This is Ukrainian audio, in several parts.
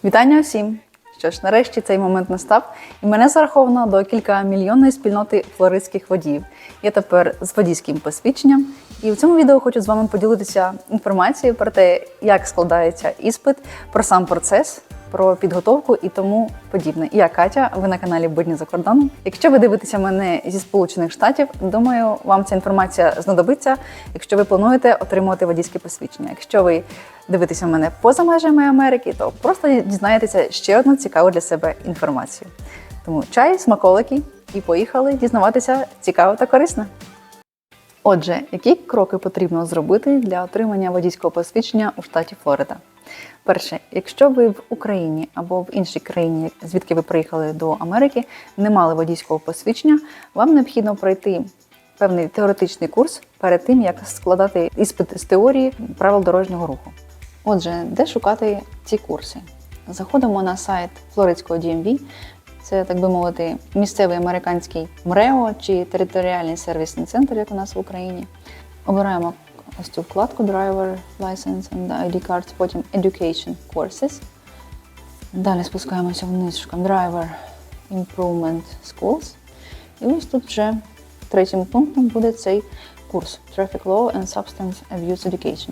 Вітання усім! Що ж, нарешті цей момент настав, і мене зараховано до кількамільйонної спільноти флоридських водіїв. Я тепер з водійським посвідченням, і в цьому відео хочу з вами поділитися інформацією про те, як складається іспит, про сам процес, про підготовку і тому подібне. Я Катя, ви на каналі Будні за кордоном. Якщо ви дивитеся мене зі Сполучених Штатів, думаю, вам ця інформація знадобиться, якщо ви плануєте отримувати водійське посвідчення. Якщо ви дивитеся мене поза межами Америки, то просто дізнаєтеся ще одну цікаву для себе інформацію. Тому чай, смаколики і поїхали дізнаватися цікаво та корисно. Отже, які кроки потрібно зробити для отримання водійського посвідчення у штаті Флорида? Перше, якщо ви в Україні або в іншій країні, звідки ви приїхали до Америки, не мали водійського посвідчення, вам необхідно пройти певний теоретичний курс перед тим, як складати іспит з теорії правил дорожнього руху. Отже, де шукати ці курси? Заходимо на сайт Флоридського DMV. Це, так би мовити, місцевий американський МРЕО чи територіальний сервісний центр, як у нас в Україні. Обираємо ось цю вкладку Driver License and ID Cards, потім Education Courses. Далі спускаємося вниз, шукаємо Driver Improvement Schools. І ось тут вже третім пунктом буде цей курс Traffic Law and Substance Abuse Education.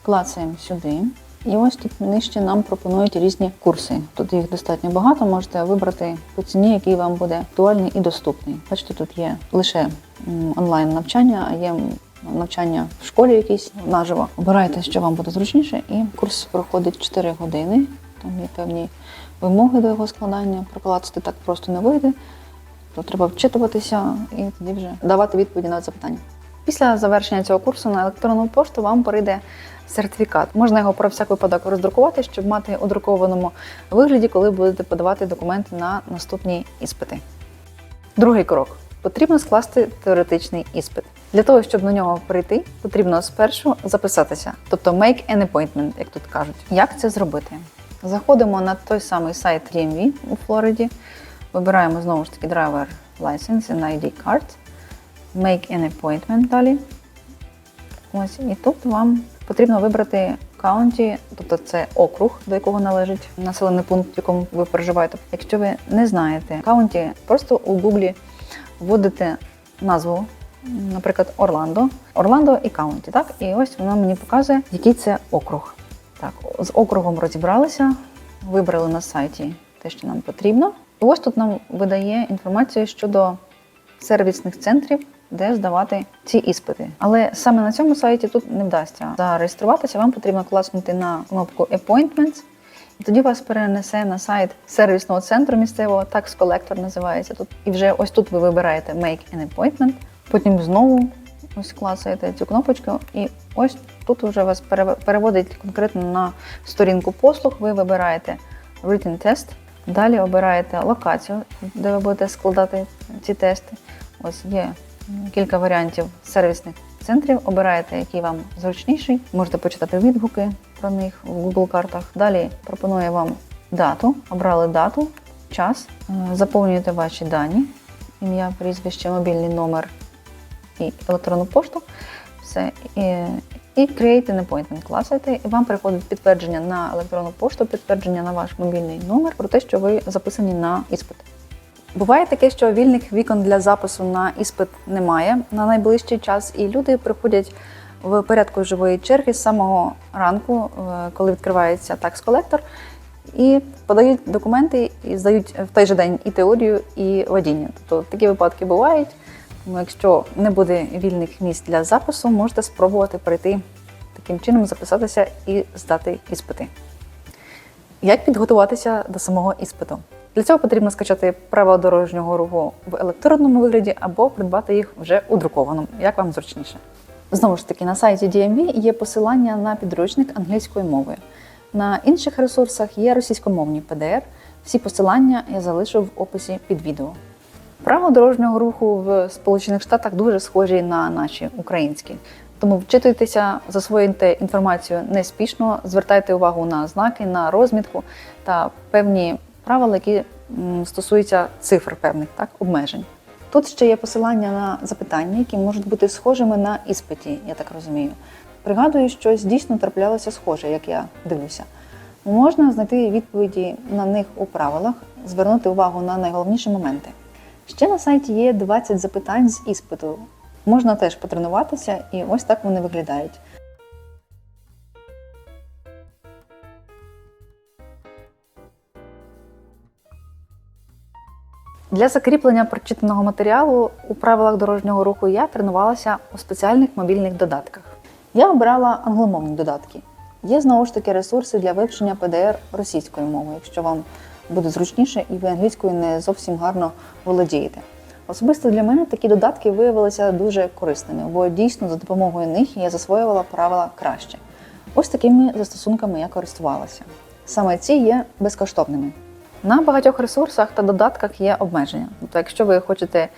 Клацаємо сюди. І ось тут нижче нам пропонують різні курси. Тут їх достатньо багато, можете вибрати по ціні, який вам буде актуальний і доступний. Бачите, тут є лише онлайн-навчання, а є навчання в школі якісь наживо. Обирайте, що вам буде зручніше, і курс проходить 4 години. Там є певні вимоги до його складання. Проклацати так просто не вийде. То треба вчитуватися і тоді вже давати відповіді на запитання. Після завершення цього курсу на електронну пошту вам прийде сертифікат. Можна його про всяк випадок роздрукувати, щоб мати у друкованому вигляді, коли будете подавати документи на наступні іспити. Другий крок. Потрібно скласти теоретичний іспит. Для того, щоб на нього прийти, потрібно спершу записатися, тобто make an appointment, як тут кажуть. Як це зробити? Заходимо на той самий сайт DMV у Флориді, вибираємо знову ж таки Driver License and ID Card, make an appointment далі. Ось, і тут вам потрібно вибрати county, тобто це округ, до якого належить населений пункт, в якому ви проживаєте. Якщо ви не знаєте county, просто у Гуглі вводите назву, наприклад, Орландо і county, так? І ось воно мені показує, який це округ. Так, з округом розібралися, вибрали на сайті те, що нам потрібно. І ось тут нам видає інформацію щодо сервісних центрів, де здавати ці іспити. Але саме на цьому сайті тут не вдасться зареєструватися, вам потрібно класнути на кнопку Appointments, і тоді вас перенесе на сайт сервісного центру місцевого, Tax Collector називається тут. І вже ось тут ви вибираєте Make an Appointment, потім знову ось клацаєте цю кнопочку, і ось тут вже вас переводить конкретно на сторінку послуг, ви вибираєте Written Test, далі обираєте локацію, де ви будете складати ці тести. Ось є кілька варіантів сервісних центрів, обираєте, який вам зручніший. Можете почитати відгуки про них в Google картах. Далі пропонує вам дату. Обрали дату, час, заповнюєте ваші дані, ім'я, прізвище, мобільний номер і електронну пошту. Все. І Create an Appointment клацаєте, і вам приходить підтвердження на електронну пошту, підтвердження на ваш мобільний номер про те, що ви записані на іспит. Буває таке, що вільних вікон для запису на іспит немає на найближчий час, і люди приходять в порядку живої черги з самого ранку, коли відкривається Tax Collector, і подають документи, і здають в той же день і теорію, і водіння. Тобто такі випадки бувають. Тому якщо не буде вільних місць для запису, можете спробувати прийти таким чином, записатися і здати іспити. Як підготуватися до самого іспиту? Для цього потрібно скачати правила дорожнього руху в електронному вигляді або придбати їх вже у друкованому, як вам зручніше. Знову ж таки, на сайті DMV є посилання на підручник англійською мовою. На інших ресурсах є російськомовні PDF. Всі посилання я залишу в описі під відео. Правила дорожнього руху в Сполучених Штатах дуже схожі на наші українські. Тому вчитуйтеся, засвоюйте інформацію неспішно, звертайте увагу на знаки, на розмітку та певні правила, які стосуються цифр певних, так, обмежень. Тут ще є посилання на запитання, які можуть бути схожими на іспиті, я так розумію. Пригадую, щось дійсно траплялося схоже, як я дивлюся. Можна знайти відповіді на них у правилах, звернути увагу на найголовніші моменти. Ще на сайті є 20 запитань з іспиту. Можна теж потренуватися, і ось так вони виглядають. Для закріплення прочитаного матеріалу у правилах дорожнього руху я тренувалася у спеціальних мобільних додатках. Я обрала англомовні додатки. Є знову ж таки ресурси для вивчення ПДР російською мовою, якщо вам буде зручніше і ви англійською не зовсім гарно володієте. Особисто для мене такі додатки виявилися дуже корисними, бо дійсно за допомогою них я засвоювала правила краще. Ось такими застосунками я користувалася. Саме ці є безкоштовними. На багатьох ресурсах та додатках є обмеження. Тобто, якщо ви хочете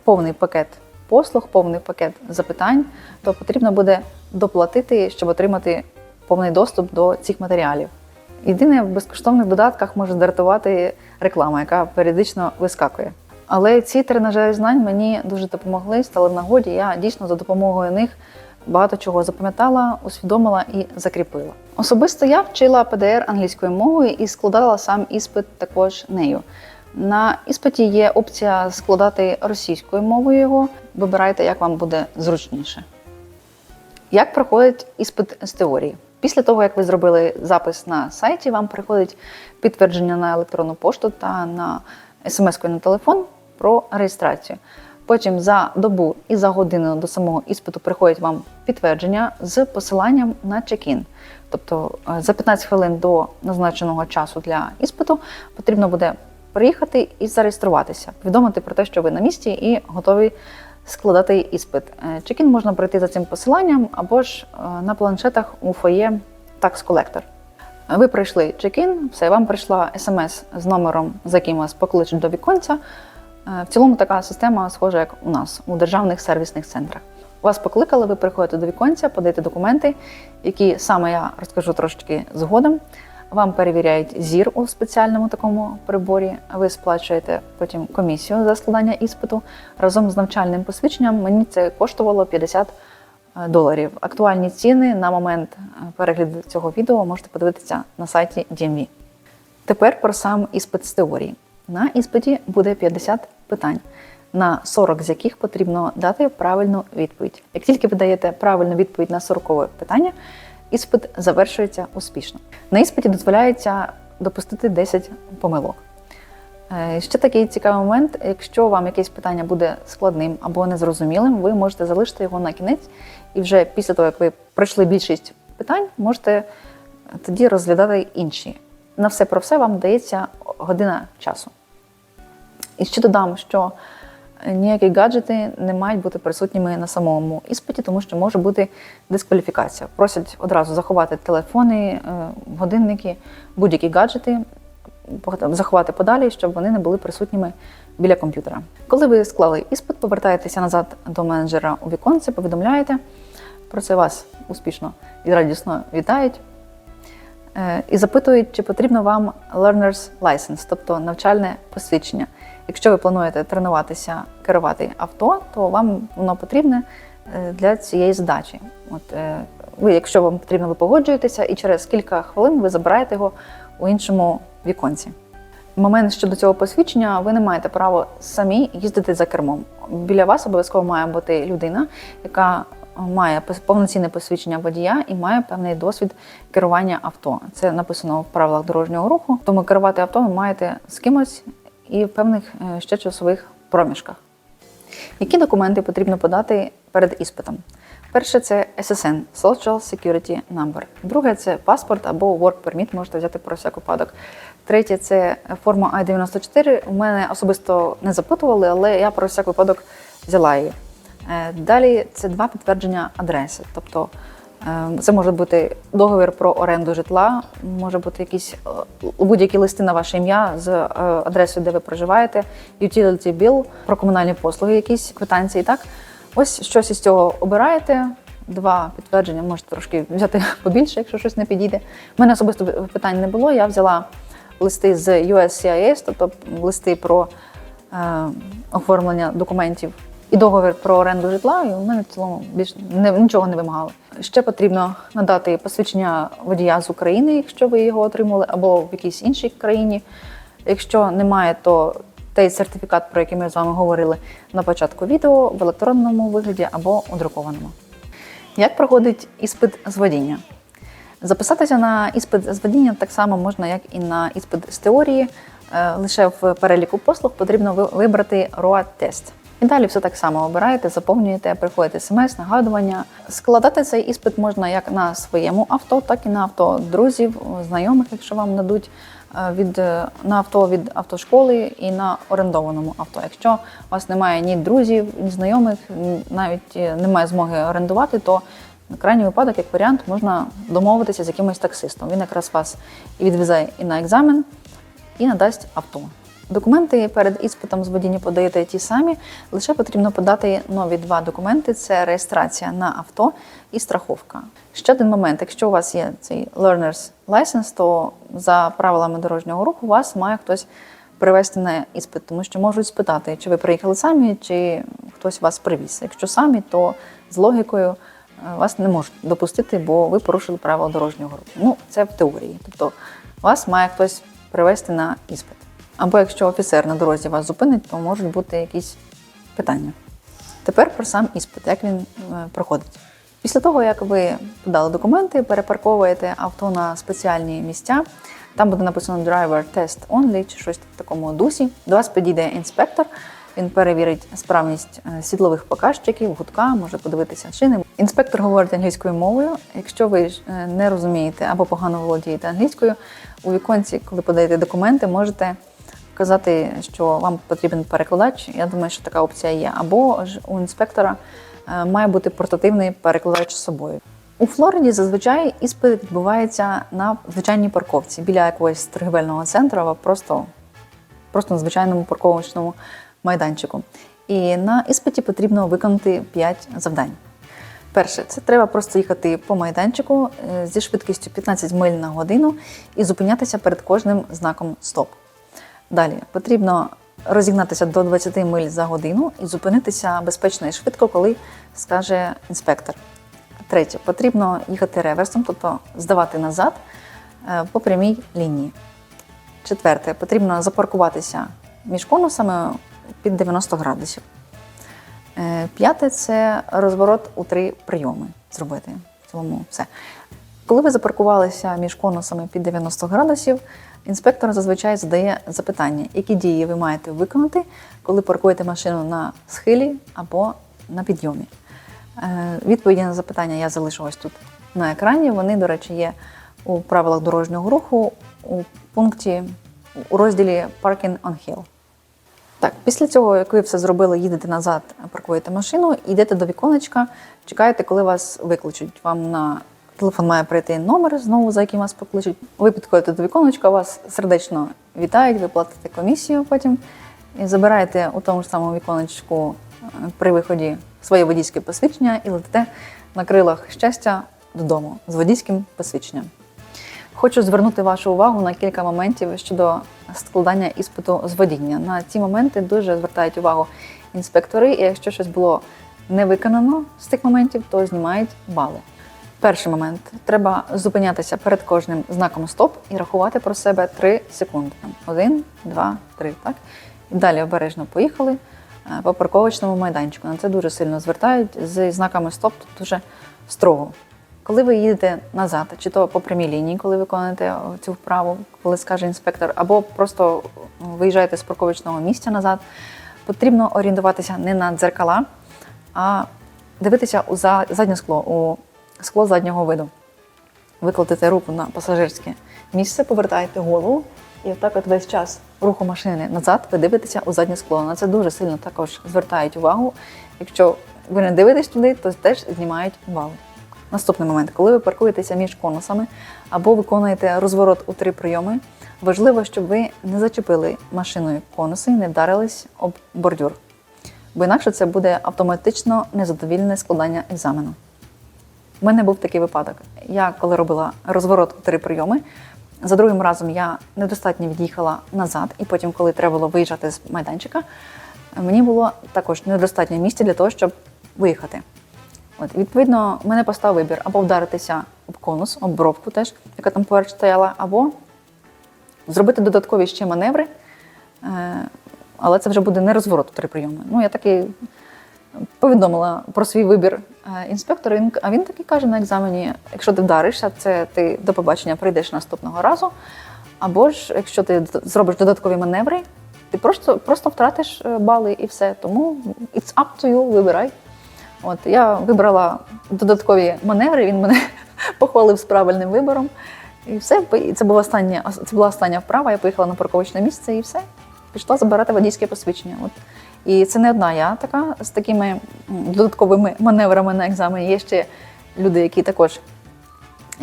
повний пакет послуг, повний пакет запитань, то потрібно буде доплатити, щоб отримати повний доступ до цих матеріалів. Єдине, в безкоштовних додатках може дратувати реклама, яка періодично вискакує. Але ці тренажери знань мені дуже допомогли, стали в нагоді. Я дійсно за допомогою них багато чого запам'ятала, усвідомила і закріпила. Особисто я вчила ПДР англійською мовою і складала сам іспит також нею. На іспиті є опція складати російською мовою його. Вибирайте, як вам буде зручніше. Як проходить іспит з теорії? Після того, як ви зробили запис на сайті, вам приходить підтвердження на електронну пошту та на смс-кою на телефон про реєстрацію. Потім за добу і за годину до самого іспиту приходять вам підтвердження з посиланням на чек-ін. Тобто за 15 хвилин до назначеного часу для іспиту потрібно буде приїхати і зареєструватися, повідомити про те, що ви на місці і готові складати іспит. Чек-ін можна пройти за цим посиланням або ж на планшетах у фоє Tax Collector. Ви пройшли чек-ін, все, вам прийшла смс з номером, за яким вас покличуть до віконця. В цілому така система схожа, як у нас, у державних сервісних центрах. Вас покликали, ви приходите до віконця, подаєте документи, які саме я розкажу трошки згодом. Вам перевіряють зір у спеціальному такому приборі, ви сплачуєте потім комісію за складання іспиту. Разом з навчальним посвідченням мені це коштувало $50. Актуальні ціни на момент перегляду цього відео можете подивитися на сайті DMV. Тепер про сам іспит з теорії. На іспиті буде 50 питань, на 40 з яких потрібно дати правильну відповідь. Як тільки ви даєте правильну відповідь на 40-ве питання, іспит завершується успішно. На іспиті дозволяється допустити 10 помилок. Ще такий цікавий момент, якщо вам якесь питання буде складним або незрозумілим, ви можете залишити його на кінець, і вже після того, як ви пройшли більшість питань, можете тоді розглядати інші. На все про все вам дається година часу. І ще додам, що ніякі гаджети не мають бути присутніми на самому іспиті, тому що може бути дискваліфікація. Просять одразу заховати телефони, годинники, будь-які гаджети, заховати подалі, щоб вони не були присутніми біля комп'ютера. Коли ви склали іспит, повертаєтеся назад до менеджера у віконці, повідомляєте, про це вас успішно і радісно вітають. І запитують, чи потрібно вам learner's license, тобто навчальне посвідчення. Якщо ви плануєте тренуватися, керувати авто, то вам воно потрібне для цієї задачі. Якщо вам потрібно, ви погоджуєтеся, і через кілька хвилин ви забираєте його у іншому віконці. В момент щодо цього посвідчення ви не маєте права самі їздити за кермом. Біля вас обов'язково має бути людина, яка має повноцінне посвідчення водія і має певний досвід керування авто. Це написано в правилах дорожнього руху, тому керувати авто ви маєте з кимось і в певних ще часових проміжках. Які документи потрібно подати перед іспитом? Перше – це SSN – Social Security Number. Друге – це паспорт або Work Permit, можете взяти про всяк випадок. Третє – це форма I-94. У мене особисто не запитували, але я про всяк випадок взяла її. Далі це 2 підтвердження адреси. Тобто це може бути договір про оренду житла, може бути якісь будь-які листи на ваше ім'я з адресою, де ви проживаєте, utility bill, про комунальні послуги, якісь квитанції. Так? Ось щось із цього обираєте. 2 підтвердження, можете трошки взяти побільше, якщо щось не підійде. У мене особисто питань не було, я взяла листи з USCIS, тобто листи про оформлення документів і договір про оренду житла, і у мене в цілому більш нічого не вимагало. Ще потрібно надати посвідчення водія з України, якщо ви його отримали, або в якійсь іншій країні. Якщо немає, то той сертифікат, про який ми з вами говорили на початку відео, в електронному вигляді або у друкованому. Як проходить іспит з водіння? Записатися на іспит з водіння так само можна, як і на іспит з теорії. Лише в переліку послуг потрібно вибрати ROAD-тест. І далі все так само обираєте, заповнюєте, приходить смс, нагадування. Складати цей іспит можна як на своєму авто, так і на авто друзів, знайомих, якщо вам дадуть, на авто від автошколи і на орендованому авто. Якщо у вас немає ні друзів, ні знайомих, навіть немає змоги орендувати, то на крайній випадок, як варіант, можна домовитися з якимось таксистом. Він якраз вас і відвезе і на екзамен, і надасть авто. Документи перед іспитом з водіння подаєте ті самі, лише потрібно подати нові 2 документи – це реєстрація на авто і страховка. Ще один момент, якщо у вас є цей learner's license, то за правилами дорожнього руху вас має хтось привезти на іспит, тому що можуть спитати, чи ви приїхали самі, чи хтось вас привіз. Якщо самі, то з логікою вас не можуть допустити, бо ви порушили правила дорожнього руху. Це в теорії, тобто вас має хтось привезти на іспит. Або якщо офіцер на дорозі вас зупинить, то можуть бути якісь питання. Тепер про сам іспит, як він проходить. Після того, як ви подали документи, перепарковуєте авто на спеціальні місця, там буде написано «Driver Test Only» чи щось в такому дусі. До вас підійде інспектор, він перевірить справність світлових показчиків, гудка, може подивитися шини. Інспектор говорить англійською мовою. Якщо ви не розумієте або погано володієте англійською, у віконці, коли подаєте документи, можете казати, що вам потрібен перекладач. Я думаю, що така опція є. Або ж у інспектора має бути портативний перекладач з собою. У Флориді зазвичай іспит відбувається на звичайній парковці, біля якогось торгівельного центру, або просто на звичайному парковочному майданчику. І на іспиті потрібно виконати 5 завдань. Перше, це треба просто їхати по майданчику зі швидкістю 15 миль на годину і зупинятися перед кожним знаком «Стоп». Далі, потрібно розігнатися до 20 миль за годину і зупинитися безпечно і швидко, коли скаже інспектор. Третє, потрібно їхати реверсом, тобто здавати назад по прямій лінії. Четверте, потрібно запаркуватися між конусами під 90 градусів. П'яте – це розворот у 3 прийоми зробити. В цілому все. Коли ви запаркувалися між конусами під 90 градусів, інспектор зазвичай задає запитання, які дії ви маєте виконати, коли паркуєте машину на схилі або на підйомі. Відповіді на запитання я залишу ось тут на екрані. Вони, до речі, є у правилах дорожнього руху у розділі «Parking on Hill». Так, після цього, як ви все зробили, їдете назад, паркуєте машину, йдете до віконечка, чекаєте, коли вас викличуть. Вам на телефон має прийти номер, знову за яким вас покличуть. Ви підходите до віконечка, вас сердечно вітають, ви платите комісію потім і забираєте у тому ж самому віконечку при виході своє водійське посвідчення і летите на крилах щастя додому з водійським посвідченням. Хочу звернути вашу увагу на кілька моментів щодо складання іспиту з водіння. На ці моменти дуже звертають увагу інспектори, і якщо щось було не виконано з цих моментів, то знімають бали. Перший момент. Треба зупинятися перед кожним знаком «Стоп» і рахувати про себе 3 секунди. 1, 2, 3, так? І далі обережно поїхали по парковочному майданчику. На це дуже сильно звертають. З знаками «Стоп» тут дуже строго. Коли ви їдете назад, чи то по прямій лінії, коли виконуєте цю вправу, коли скаже інспектор, або просто виїжджаєте з парковочного місця назад, потрібно орієнтуватися не на дзеркала, а дивитися у заднє скло, у скло заднього виду. Викладете руку на пасажирське місце, повертаєте голову і отак от весь час руху машини назад ви дивитеся у заднє скло. На це дуже сильно також звертають увагу. Якщо ви не дивитесь туди, то теж знімають бали. Наступний момент. Коли ви паркуєтеся між конусами або виконуєте розворот у 3 прийоми, важливо, щоб ви не зачепили машиною конуси і не вдарились об бордюр. Бо інакше це буде автоматично незадовільне складання екзамену. У мене був такий випадок. Я, коли робила розворот у 3 прийоми, за другим разом я недостатньо від'їхала назад, і потім, коли треба було виїжджати з майданчика, мені було також недостатньо місця для того, щоб виїхати. От, і відповідно, мене постав вибір або вдаритися об конус, об бровку теж, яка там поруч стояла, або зробити додаткові ще маневри, але це вже буде не розворот 3 прийоми. Ну, я таки повідомила про свій вибір інспектору, а він таки каже на екзамені: якщо ти вдаришся, це ти до побачення прийдеш наступного разу, або ж якщо ти зробиш додаткові маневри, ти просто втратиш бали і все. Тому it's up to you, вибирай. От, я вибрала додаткові маневри, він мене похвалив з правильним вибором. І все, це була остання вправа, я поїхала на парковочне місце і все. Пішла забирати водійське посвідчення. От. І це не одна я така з такими додатковими маневрами на екзамені. Є ще люди, які,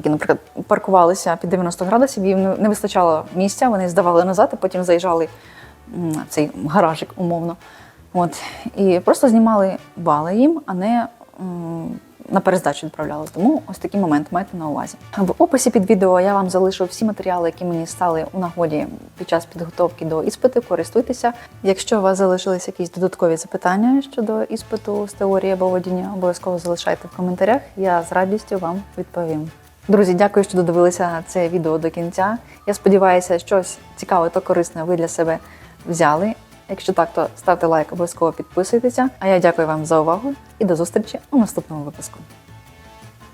наприклад, паркувалися під 90 градусів, їм не вистачало місця, вони здавали назад, і потім заїжджали в цей гаражик умовно. От. І просто знімали бали їм, а не на перездачу відправляли. Тому ось такий момент майте на увазі. В описі під відео я вам залишу всі матеріали, які мені стали у нагоді під час підготовки до іспиту. Користуйтеся. Якщо у вас залишились якісь додаткові запитання щодо іспиту з теорії або водіння, обов'язково залишайте в коментарях. Я з радістю вам відповім. Друзі, дякую, що додивилися це відео до кінця. Я сподіваюся, щось цікаве та корисне ви для себе взяли. Якщо так, то ставте лайк, обов'язково підписуйтеся. А я дякую вам за увагу і до зустрічі у наступному випуску.